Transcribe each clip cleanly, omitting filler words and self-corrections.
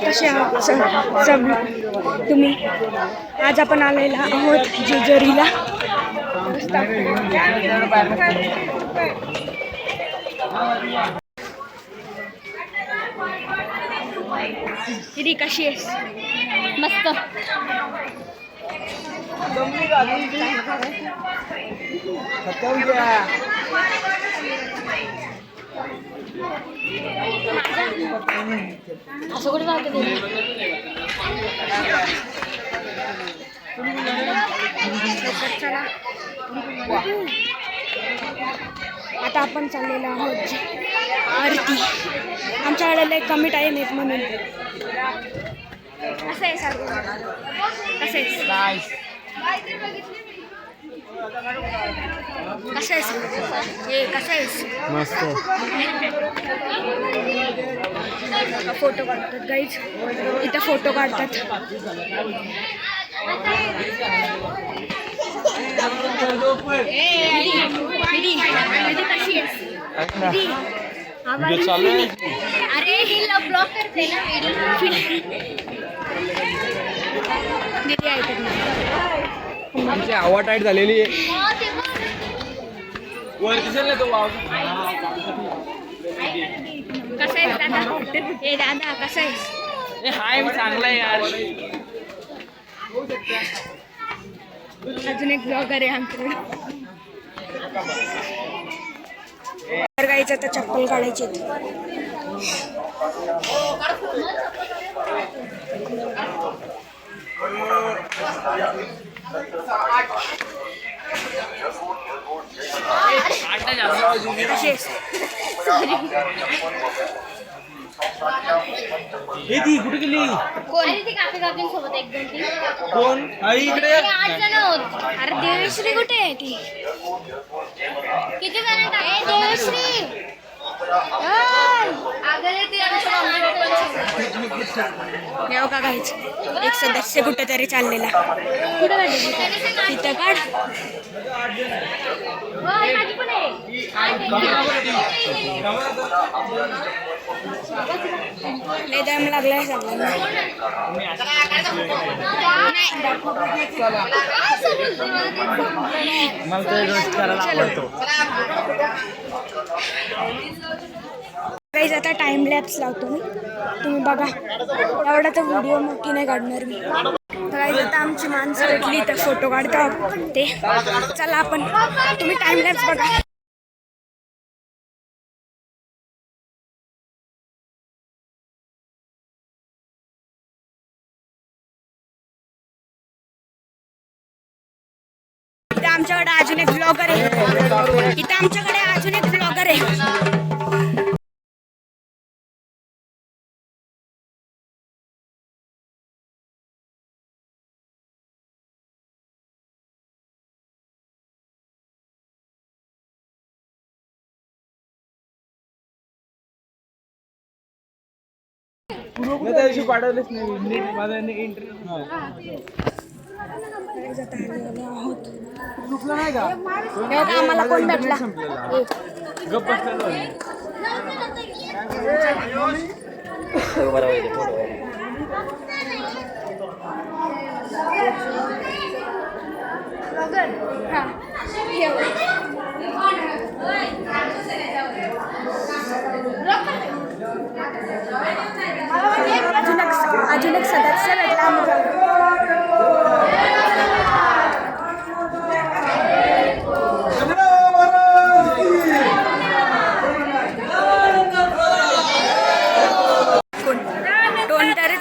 कसे आहात सब तुम्ही? आज आपण आलेला आहोत जेजुरीला. किती कशी आहेस? मस्त. असं कुठे जाते ते? आता आपण चाललेलो आहोत आरती. आमच्याकडे लय कमी टाईम आहे म्हणून. कसं आहे सारखं? कसं आहे? कसं आहेस? हे कसं आहेस? मस्त. फोटो काढतात गाईज. इथं फोटो काढतात. अरे हिला ब्लॉक करते ना दीदी ऐकत नाही. आमची आवाज टाईट झालेली आहे. कसं आहेस दादा? हे दादा कसं आहेस? हाय, मी चांगला आहे यार. अजून एक ब्लॉगर आहे आमच्याकडे. गाईचं तर चप्पल काढायची. कुठे गेली? कोण? ती कापी कापी सोबत एक दोन तीन कोण? आई इकडे. 8 जण होत. अरे देवश्री कुठे आहे ती? किती जण? देवश्री येऊ का गायचं? एक सदस्य कुठे तरी चाललेला. कुठे काढली? तिथं काढ. माझी पण आहे. लय दम लागलाय सगळ्यांना. मला तर रोज करायला आवडतो. गाईज आता टाइम लॅप्स लावतो मी. तुम्ही बघा. एवढा तर व्हिडिओ मोठी नाही काढणार मी. गाईज आता आमची माणसं भेटली तर फोटो काढतो ते. चला आपण. तुम्ही टाइम लॅप्स बघा. इथं आमच्याकडे अजून एक ब्लॉगर आहे. इथं आमच्याकडे अजून एक ब्लॉगर आहे. मी त्या दिवशी पाठवलेच नाही. माझा इंटरव्ह्यू आहोत. नाही का? आम्हाला कोण भेटला? गप्प बसलेलो. अजून एक सदस्य भेटला. कोण तरी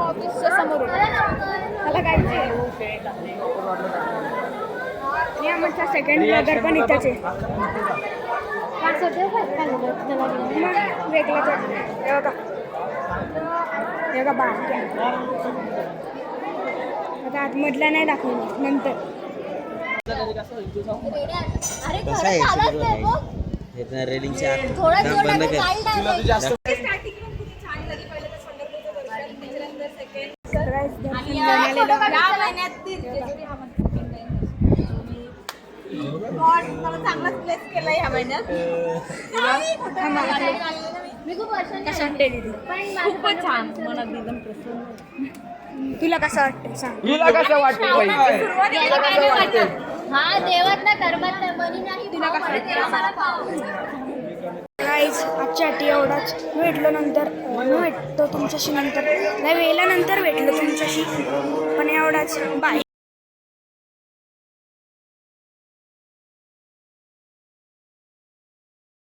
ऑफिसच्या समोर मला काय शेवटचा सेकंड ब्लॉगर पण इथंच आहे मग वेगळंच वाटलं. हे बघा बारक्या आता आतमधला नाही दाखवलं नंतर. अरे खरं चालत नाही बघ. रेलिंगच्या आत थोडं दाब जोरात बंद कर. चाल डायरेक्ट. मी खूप वर्षांनी खूपच छान. तुला कसं वाटतं सांग. तुला कसं वाटतं बाई? याला काय नाही वाटत. हा देवात ना कर्मात नाही बनी नाही. तुला गाईज आजच्यासाठी एवढाच. भेटलो नंतर भेटतो तुमच्याशी नंतर नाही वेळेला नंतर भेटलो तुमच्याशी पण एवढाच. बाय.